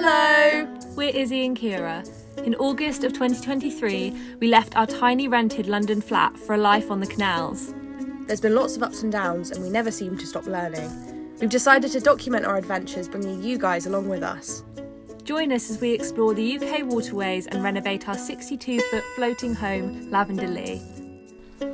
Hello! We're Izzie and Ciara. In August of 2023, we left our tiny rented London flat for a life on the canals. There's been lots of ups and downs and we never seem to stop learning. We've decided to document our adventures, bringing you guys along with us. Join us as we explore the UK waterways and renovate our 62-foot floating home, Lavender Lee.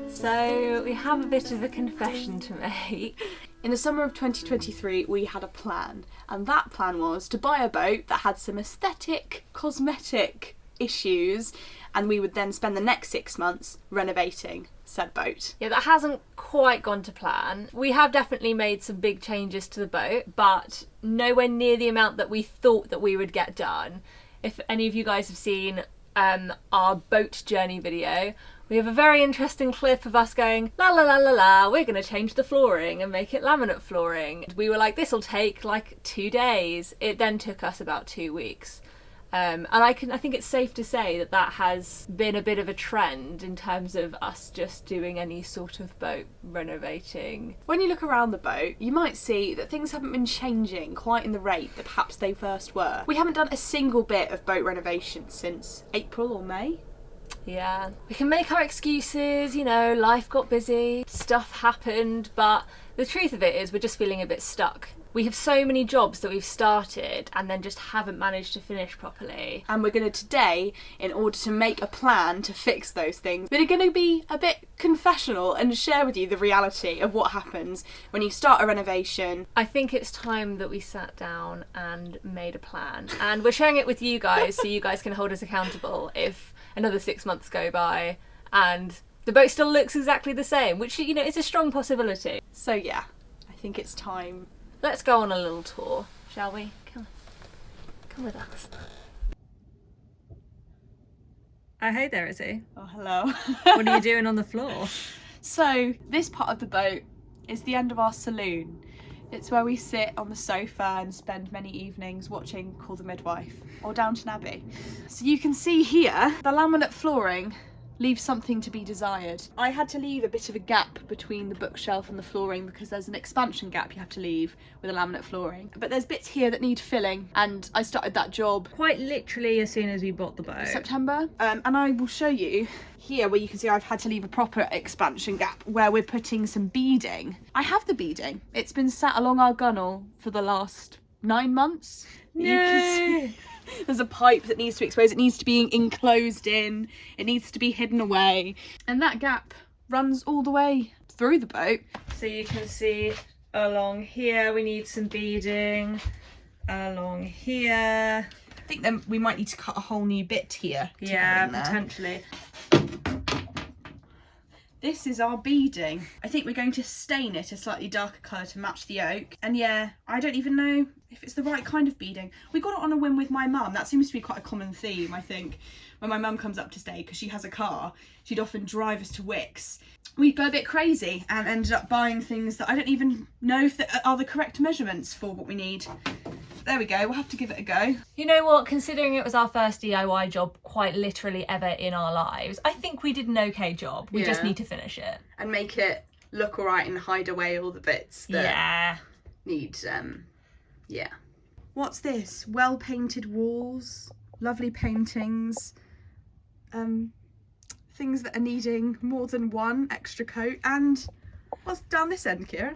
So, we have a bit of a confession to make. In the summer of 2023, we had a plan, and that plan was to buy a boat that had some aesthetic, cosmetic issues, and we would then spend the next 6 months renovating said boat. Yeah, that hasn't quite gone to plan. We have definitely made some big changes to the boat, but nowhere near the amount that we thought that we would get done. If any of you guys have seen our boat journey video, we have a very interesting clip of us going, la la la la la, we're going to change the flooring and make it laminate flooring. We were like, this will take like 2 days. It then took us about 2 weeks. And I think it's safe to say that that has been a bit of a trend in terms of us just doing any sort of boat renovating. When you look around the boat, you might see that things haven't been changing quite in the rate that perhaps they first were. We haven't done a single bit of boat renovation since April or May. Yeah, we can make our excuses, you know, life got busy, stuff happened, but the truth of it is we're just feeling a bit stuck. We have so many jobs that we've started and then just haven't managed to finish properly. And we're going to today, in order to make a plan to fix those things, we're going to be a bit confessional and share with you the reality of what happens when you start a renovation. I think it's time that we sat down and made a plan. And we're sharing it with you guys so you guys can hold us accountable if another 6 months go by and the boat still looks exactly the same, which, you know, is a strong possibility. So yeah, I think it's time. Let's go on a little tour, shall we? Come with us. Oh, hey there, Izzie. Oh, hello. What are you doing on the floor? So, this part of the boat is the end of our saloon. It's where we sit on the sofa and spend many evenings watching Call the Midwife or Downton Abbey. So you can see here, the laminate flooring leaves something to be desired. I had to leave a bit of a gap between the bookshelf and the flooring because there's an expansion gap you have to leave with a laminate flooring. But there's bits here that need filling, and I started that job quite literally as soon as we bought the boat. September. And I will show you here where you can see I've had to leave a proper expansion gap where we're putting some beading. I have the beading. It's been sat along our gunnel for the last 9 months. No. You can see there's a pipe that needs to be exposed. It needs to be enclosed in. It needs to be hidden away. And that gap runs all the way through the boat. So you can see along here we need some beading. Along here. I think then we might need to cut a whole new bit here. Yeah, potentially. This is our beading. I think we're going to stain it a slightly darker colour to match the oak. And yeah, I don't even know if it's the right kind of beading. We got it on a whim with my mum. That seems to be quite a common theme, I think. When my mum comes up to stay, because she has a car, she'd often drive us to Wicks. We'd go a bit crazy and ended up buying things that I don't even know if they are the correct measurements for what we need. There we go, we'll have to give it a go. You know what, considering it was our first DIY job quite literally ever in our lives, I think we did an okay job. We just need to finish it. And make it look alright and hide away all the bits that need, yeah. What's this? Well painted walls, lovely paintings, things that are needing more than one extra coat, and what's down this end, Ciara?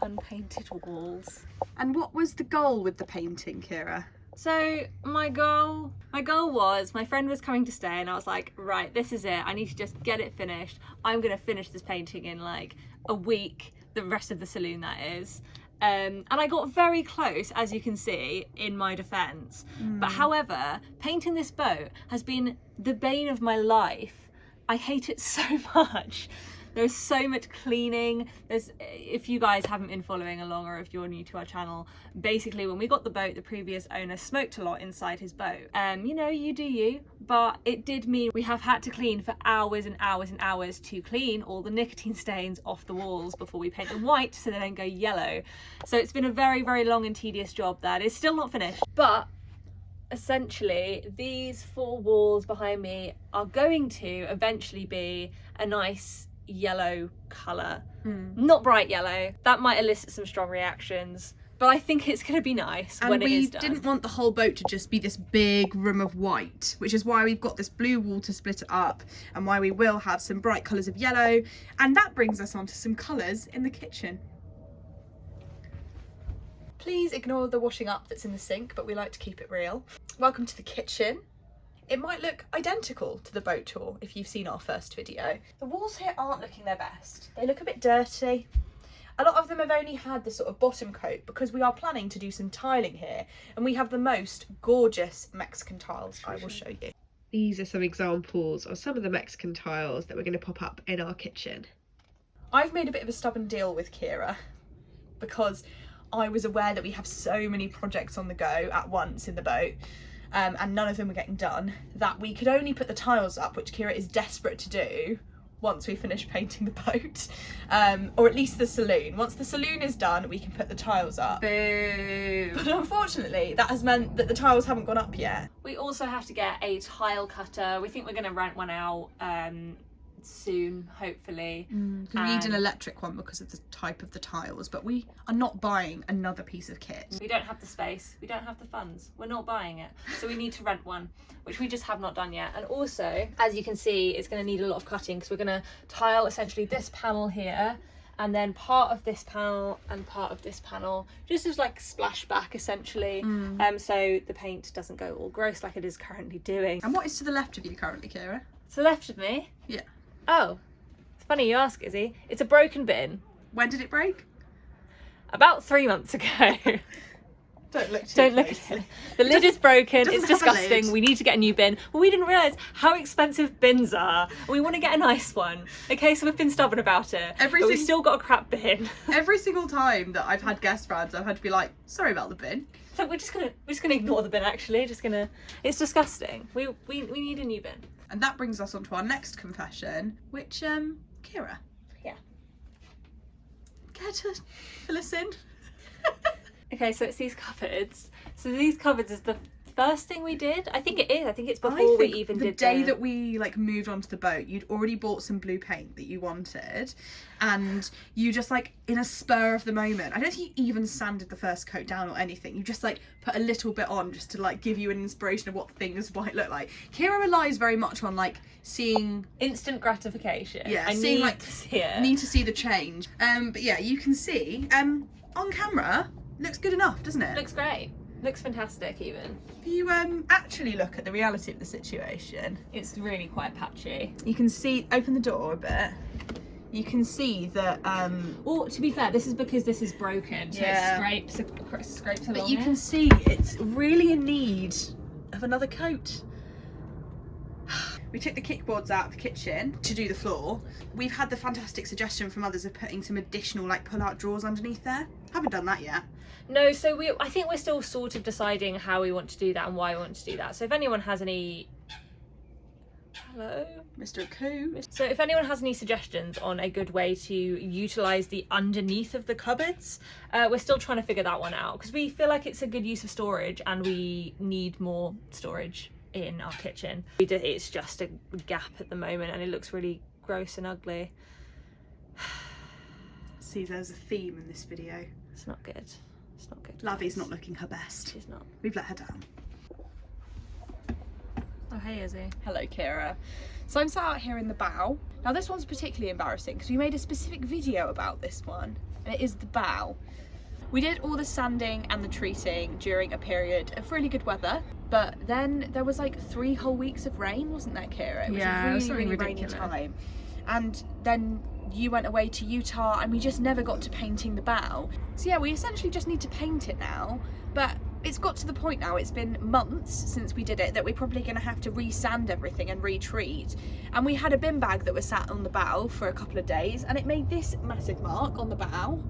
Unpainted walls. And what was the goal with the painting, Ciara? So my goal was, my friend was coming to stay and I was like, right, this is it. I need to just get it finished. I'm going to finish this painting in like a week, the rest of the saloon that is. And I got very close, as you can see, in my defence. But however, painting this boat has been the bane of my life. I hate it so much. There's so much cleaning. If you guys haven't been following along or if you're new to our channel, basically when we got the boat, the previous owner smoked a lot inside his boat. You know, you do you, but it did mean we have had to clean for hours and hours and hours to clean all the nicotine stains off the walls before we paint them white so they don't go yellow. So it's been a very, very long and tedious job that is still not finished. But essentially, these 4 walls behind me are going to eventually be a nice yellow colour. Not bright yellow. That might elicit some strong reactions. but I think it's going to be nice And when it we is done. didn't want the whole boat to just be this big room of white, which is why we've got this blue wall to split it up, and why we will have some bright colours of yellow. And that brings us on to some colours in the kitchen. Please ignore the washing up that's in the sink, but we like to keep it real. Welcome to the kitchen. It might look identical to the boat tour if you've seen our first video. The walls here aren't looking their best. They look a bit dirty. A lot of them have only had this sort of bottom coat because we are planning to do some tiling here, and we have the most gorgeous Mexican tiles. I will show you. These are some examples of some of the Mexican tiles that we're going to pop up in our kitchen. I've made a bit of a stubborn deal with Ciara because I was aware that we have so many projects on the go at once in the boat, and none of them were getting done, that we could only put the tiles up, which Ciara is desperate to do, once we finish painting the boat, or at least the saloon. Once the saloon is done, we can put the tiles up. Boo. But unfortunately, that has meant that the tiles haven't gone up yet. We also have to get a tile cutter. We think we're going to rent one out soon, hopefully. We need an electric one because of the type of the tiles, but we are not buying another piece of kit. We don't have the space, we don't have the funds, we're not buying it, so we need to rent one, which we just have not done yet. And also, as you can see, it's going to need a lot of cutting because we're going to tile essentially this panel here, and then part of this panel and part of this panel, just as like splashback essentially, so the paint doesn't go all gross like it is currently doing. And what is to the left of you currently, Ciara? To the left of me? Yeah. Oh, it's funny you ask, Izzy. It's a broken bin. When did it break? About 3 months ago. Don't look too Don't look at closely. it. The lid is broken. doesn't It's have a disgusting. lid. We need to get a new bin. Well, we didn't realise how expensive bins are. We want to get a nice one. Okay, so we've been stubborn about it. But we've still got a crap bin. Every single time that I've had guest fans, I've had to be like, sorry about the bin. So we're just gonna ignore the bin. Actually, It's disgusting. We need a new bin. And that brings us on to our next confession, which Ciara. Yeah. Care to fill us in? Okay, so it's these cupboards. So these cupboards is the first thing we did. I think it is. I think it's before we even did the day that we like moved onto the boat, you'd already bought some blue paint that you wanted, and you just like in a spur of the moment, I don't think you even sanded the first coat down or anything, you just like put a little bit on just to like give you an inspiration of what things might look like. Ciara relies very much on like seeing instant gratification. Yeah, I seeing need like to see it. need to see the change. But yeah, you can see on camera looks good enough, doesn't it? Looks great. Looks fantastic even. If you actually look at the reality of the situation, It's really quite patchy. you can see, open the door a bit, you can see that Well, to be fair, this is because this is broken, so Yeah. it scrapes along but you it. can see it's really in need of another coat. We took the kickboards out of the kitchen to do the floor. We've had the fantastic suggestion from others of putting some additional like pull-out drawers underneath there. Haven't done that yet. No, so I think we're still sort of deciding how we want to do that and why we want to do that. So if anyone has any... Hello? Mr. Coo. So if anyone has any suggestions on a good way to utilise the underneath of the cupboards, we're still trying to figure that one out because we feel like it's a good use of storage and we need more storage in our kitchen. It's just a gap at the moment and it looks really gross and ugly. See, there's a theme in this video. It's not good. It's not good. Lavi's not looking her best. She's not. We've let her down. Oh, hey, Izzy. Hello, Ciara. So I'm sat out here in the bow. Now this one's particularly embarrassing because we made a specific video about this one, and it is the bow. We did all the sanding and the treating during a period of really good weather, but then there was like 3 whole weeks of rain, wasn't there, Ciara? It was Yeah, a it was really, something really rainy ridiculous. time. And then you went away to Utah and we just never got to painting the bow. So yeah, we essentially just need to paint it now, but it's got to the point now, it's been months since we did it, that we're probably going to have to re-sand everything and retreat. And we had a bin bag that was sat on the bow for a couple of days and it made this massive mark on the bow.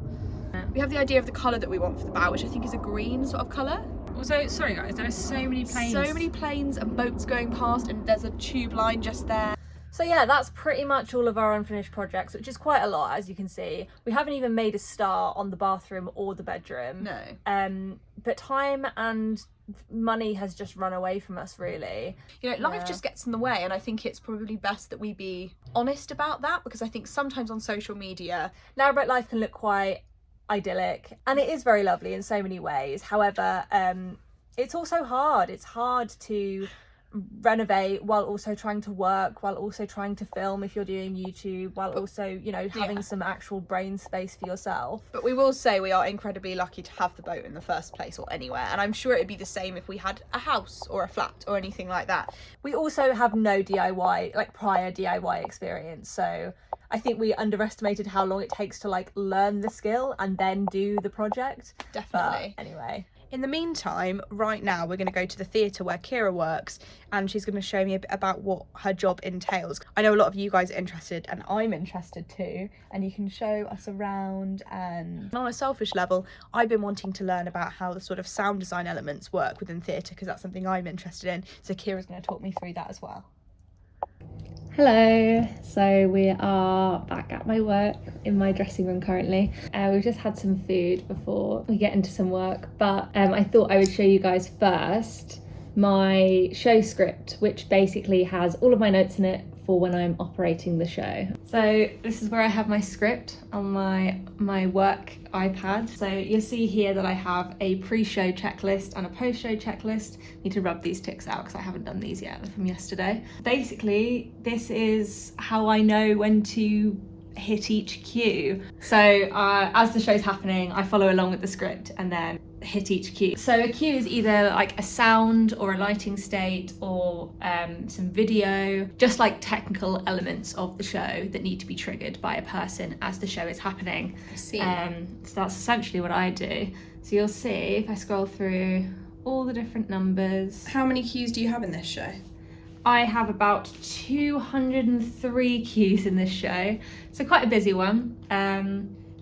We have the idea of the colour that we want for the bow, which I think is a green sort of colour. Also, sorry guys, there are so many planes. So many planes and boats going past, and there's a tube line just there. So yeah, that's pretty much all of our unfinished projects, which is quite a lot, as you can see. We haven't even made a star on the bathroom or the bedroom. No. But time and money has just run away from us, really. You know, life just gets in the way, and I think it's probably best that we be honest about that, because I think sometimes on social media... Narrowboat life can look quite idyllic, and it is very lovely in so many ways. However, it's also hard. It's hard to renovate while also trying to work, while also trying to film if you're doing YouTube, while also, you know, having some actual brain space for yourself. But we will say we are incredibly lucky to have the boat in the first place, or anywhere, and I'm sure it'd be the same if we had a house or a flat or anything like that. We also have no DIY, like prior DIY experience, so I think we underestimated how long it takes to like learn the skill and then do the project. Definitely. But anyway. In the meantime, right now we're going to go to the theatre where Ciara works, and she's going to show me a bit about what her job entails. I know a lot of you guys are interested, and I'm interested too, and you can show us around. And on a selfish level, I've been wanting to learn about how the sort of sound design elements work within theatre, because that's something I'm interested in. So Ciara's going to talk me through that as well. Hello, so we are back at my work in my dressing room currently. We've just had some food before we get into some work, but I thought I would show you guys first my show script, which basically has all of my notes in it for when I'm operating the show. So this is where I have my script on my work iPad. So you'll see here that I have a pre-show checklist and a post-show checklist. Need to rub these ticks out because I haven't done these yet. They're from yesterday. Basically, this is how I know when to hit each cue. So as the show's happening, I follow along with the script and then hit each cue. So a cue is either like a sound or a lighting state or some video, just like technical elements of the show that need to be triggered by a person as the show is happening. I see. So that's essentially what I do. So you'll see if I scroll through all the different numbers. How many cues do you have in this show? I have about 203 cues in this show, so quite a busy one.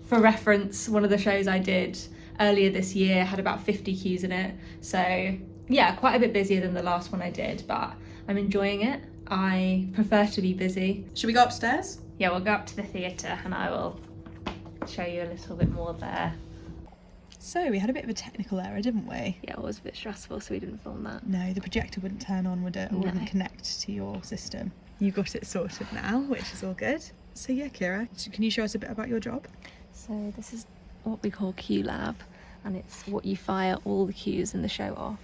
For reference, one of the shows I did earlier this year had about 50 cues in it, so yeah, quite a bit busier than the last one I did, but I'm enjoying it. I prefer to be busy. Should we go upstairs? Yeah, we'll go up to the theatre and I will show you a little bit more there. So we had a bit of a technical error, didn't we? Yeah, it was a bit stressful, so we didn't film that. No, the projector wouldn't turn on, would it? Or wouldn't connect to your system. You got it sorted now, which is all good. So yeah, Ciara, can you show us a bit about your job? So this is what we call Cue Lab, and it's what you fire all the cues in the show off.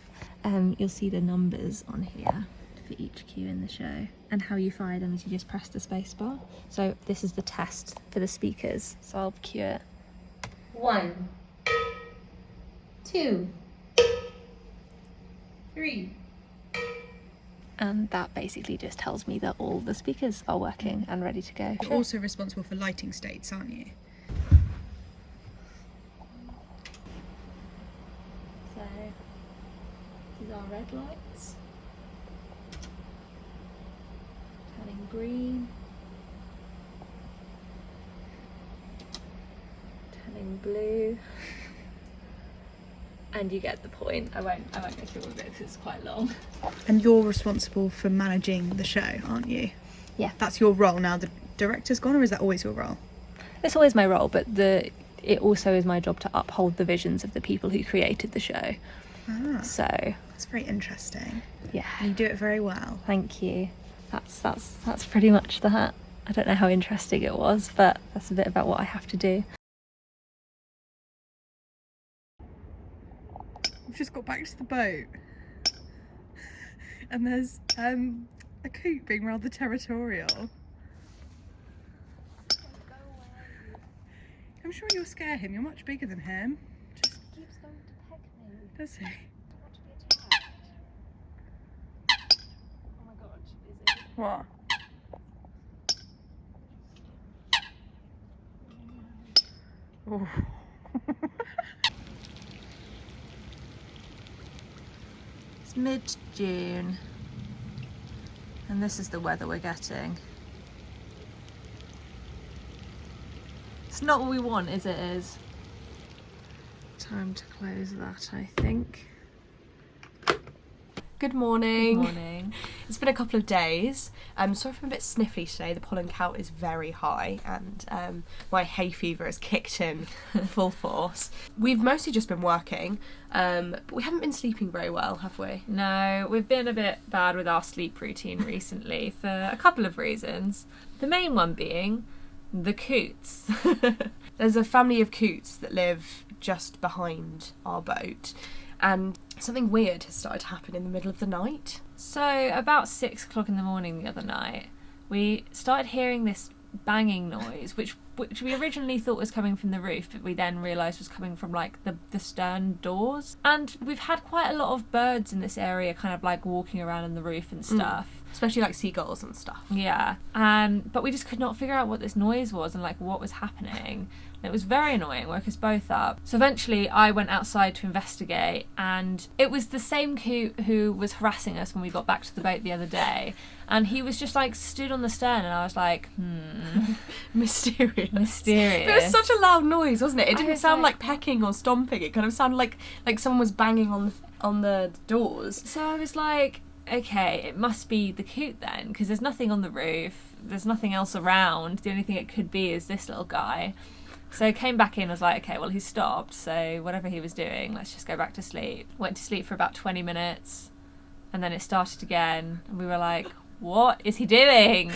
You'll see the numbers on here for each cue in the show, and how you fire them is you just press the space bar. So this is the test for the speakers. So I'll cue it. 1, 2, 3. And that basically just tells me that all the speakers are working and ready to go. You're also responsible for lighting states, aren't you? So these are red lights, turning green, turning blue, and you get the point. I won't go through all of it because it's quite long. And you're responsible for managing the show, aren't you? Yeah. That's your role now. The director's gone, or is that always your role? It's always my role, but it also is my job to uphold the visions of the people who created the show. Ah, So that's very interesting. yeah, And you do it very well. thank you. That's pretty much that. I don't know how interesting it was, but that's a bit about what I have to do. We've just got back to the boat, and there's a coot being rather territorial. I'm sure you'll scare him. You're much bigger than him. Just He keeps going to peck me. does he? I want to be attacked. Oh my god, is it? What? Oh. It's mid-June, and this is the weather we're getting. It's not what we want, is it? Is time to close that, I think. Good morning. Good morning. It's been a couple of days. Sorry if I'm a bit sniffly today. The pollen count is very high, and my hay fever has kicked in full force. We've mostly just been working, but we haven't been sleeping very well, have we? No, we've been a bit bad with our sleep routine recently for a couple of reasons. The main one being The coots. There's a family of coots that live just behind our boat, and something weird has started to happen in the middle of the night. So about 6 o'clock in the morning the other night, we started hearing this banging noise, which we originally thought was coming from the roof, but we then realised was coming from like the stern doors. And we've had quite a lot of birds in this area kind of like walking around on the roof and stuff. Especially like seagulls and stuff. Yeah. But we just could not figure out what this noise was and like what was happening. And it was very annoying, woke us both up. So eventually I went outside to investigate, and it was the same coot who was harassing us when we got back to the boat the other day. And he was just like stood on the stern, and I was like, Mysterious. Mysterious. But it was such a loud noise, wasn't it? It I didn't was sound like- like pecking or stomping. It kind of sounded like someone was banging on the doors. So I was like, okay, it must be the coot then, because there's nothing on the roof, there's nothing else around. The only thing it could be is this little guy. So I came back in, was like, okay, well, he stopped, so whatever he was doing, let's just go back to sleep. Went to sleep for about 20 minutes, and then it started again, and we were like, what is he doing?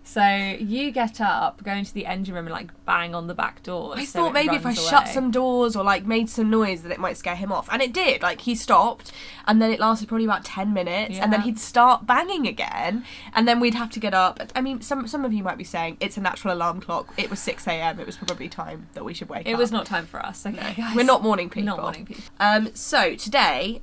So you get up, go into the engine room and like bang on the back door. I so thought it maybe if I runs shut away. some doors or like made some noise that it might scare him off. And it did. Like he stopped, and then it lasted probably about 10 minutes, and then Yeah. he'd start banging again, and then we'd have to get up. I mean, some of you might be saying it's a natural alarm clock. It was 6 a.m. It was probably time that we should wake up. It was not time for us. Okay, guys. We're not morning people. Not morning people. So today,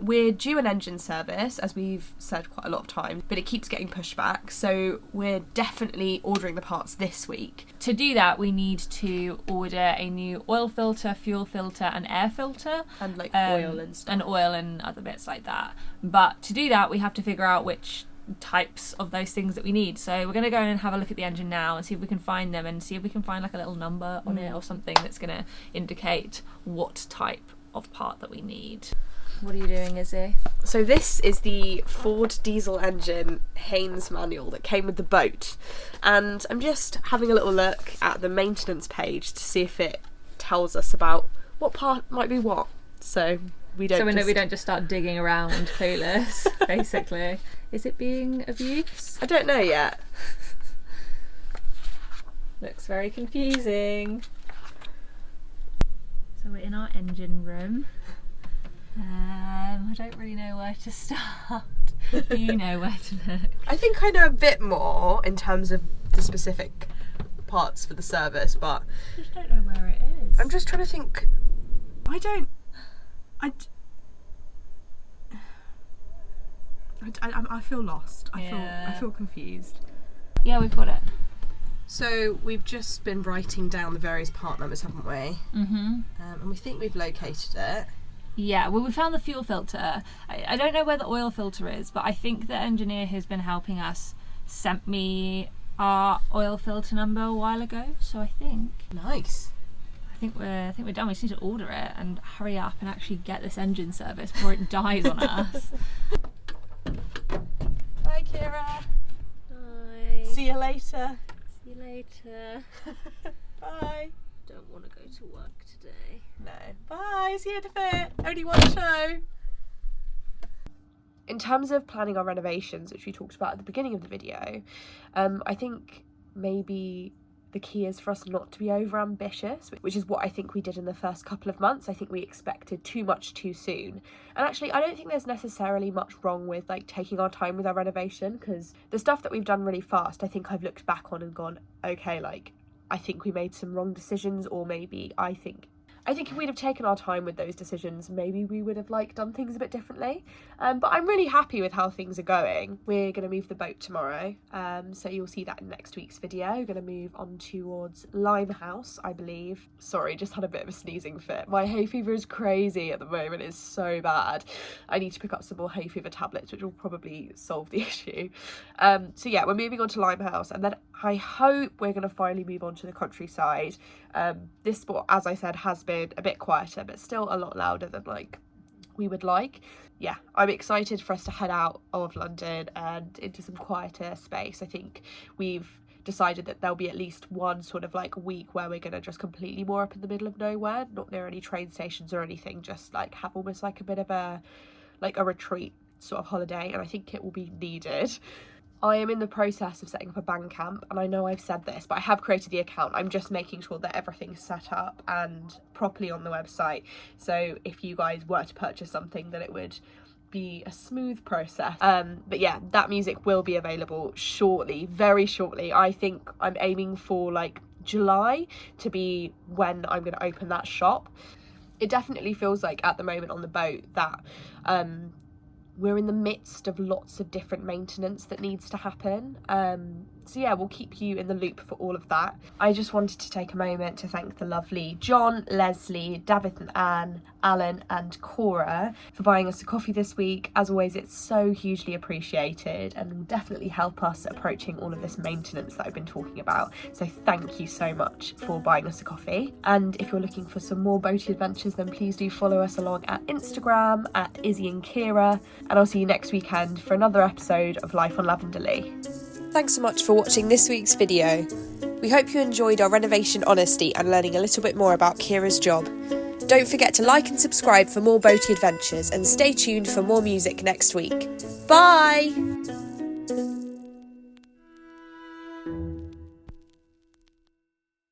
we're due an engine service, as we've said quite a lot of times, but it keeps getting pushed back. So we're definitely ordering the parts this week. To do that, we need to order a new oil filter, fuel filter, and air filter. And like oil and stuff. And oil and other bits like that. But to do that, we have to figure out which types of those things that we need. So we're going to go in and have a look at the engine now and see if we can find them, and see if we can find like a little number on it or something that's going to indicate what type of part that we need. What are you doing, Izzy? So this is the Ford diesel engine Haynes manual that came with the boat, and I'm just having a little look at the maintenance page to see if it tells us about what part might be what. So we don't. We don't just start digging around clueless, basically. Is it being of use? I don't know yet. Looks very confusing. So we're in our engine room. I don't really know where to start. Do you know where to look? I think I know a bit more in terms of the specific parts for the service, but I just don't know where it is. I'm just trying to think. I feel lost. I feel confused. Yeah, we've got it. So we've just been writing down the various part numbers, haven't we? Mm-hmm. And we think we've located it. Yeah, well, we found the fuel filter. I don't know where the oil filter is, but I think the engineer who's been helping us sent me our oil filter number a while ago. So I think Nice. we're done. We just need to order it and hurry up and actually get this engine service before it dies on us. Bye, Ciara. Bye. See you later. See you later. Bye. Don't want to go to work today. No. Bye. See you in a bit. Only one show. In terms of planning our renovations, which we talked about at the beginning of the video, I think maybe the key is for us not to be over ambitious, which is what I think we did in the first couple of months. I think we expected too much too soon. And actually, I don't think there's necessarily much wrong with like taking our time with our renovation, because the stuff that we've done really fast, I think I've looked back on and gone, okay, like I think we made some wrong decisions, or maybe I think if we'd have taken our time with those decisions, maybe we would have like done things a bit differently. But I'm really happy with how things are going. We're going to move the boat tomorrow, so you'll see that in next week's video. We're going to move on towards Limehouse, I believe. Sorry, just had a bit of a sneezing fit. My hay fever is crazy at the moment. It's so bad. I need to pick up some more hay fever tablets, which will probably solve the issue. So yeah, we're moving on to Limehouse, and then I hope we're going to finally move on to the countryside. This spot, as I said, has been a bit quieter, but still a lot louder than like we would like. Yeah, I'm excited for us to head out of London and into some quieter space. I think we've decided that there'll be at least one sort of like week where we're going to just completely moor up in the middle of nowhere, not near any train stations or anything, just like have almost like a bit of a retreat sort of holiday, and I think it will be needed. I am in the process of setting up a Bandcamp, and I know I've said this, but I have created the account. I'm just making sure that everything's set up and properly on the website. So if you guys were to purchase something, that it would be a smooth process. But yeah, that music will be available shortly, very shortly. I think I'm aiming for like July to be when I'm going to open that shop. It definitely feels like at the moment on the boat that we're in the midst of lots of different maintenance that needs to happen. So yeah, we'll keep you in the loop for all of that. I just wanted to take a moment to thank the lovely John, Leslie, David and Anne, Alan and Cora for buying us a coffee this week. As always, it's so hugely appreciated and will definitely help us approaching all of this maintenance that I've been talking about. So thank you so much for buying us a coffee. And if you're looking for some more boaty adventures, then please do follow us along at Instagram at Izzie and Ciara. And I'll see you next weekend for another episode of Life on Lavender Lee. Thanks so much for watching this week's video. We hope you enjoyed our renovation honesty and learning a little bit more about Ciara's job. Don't forget to like and subscribe for more boaty adventures, and stay tuned for more music next week. Bye!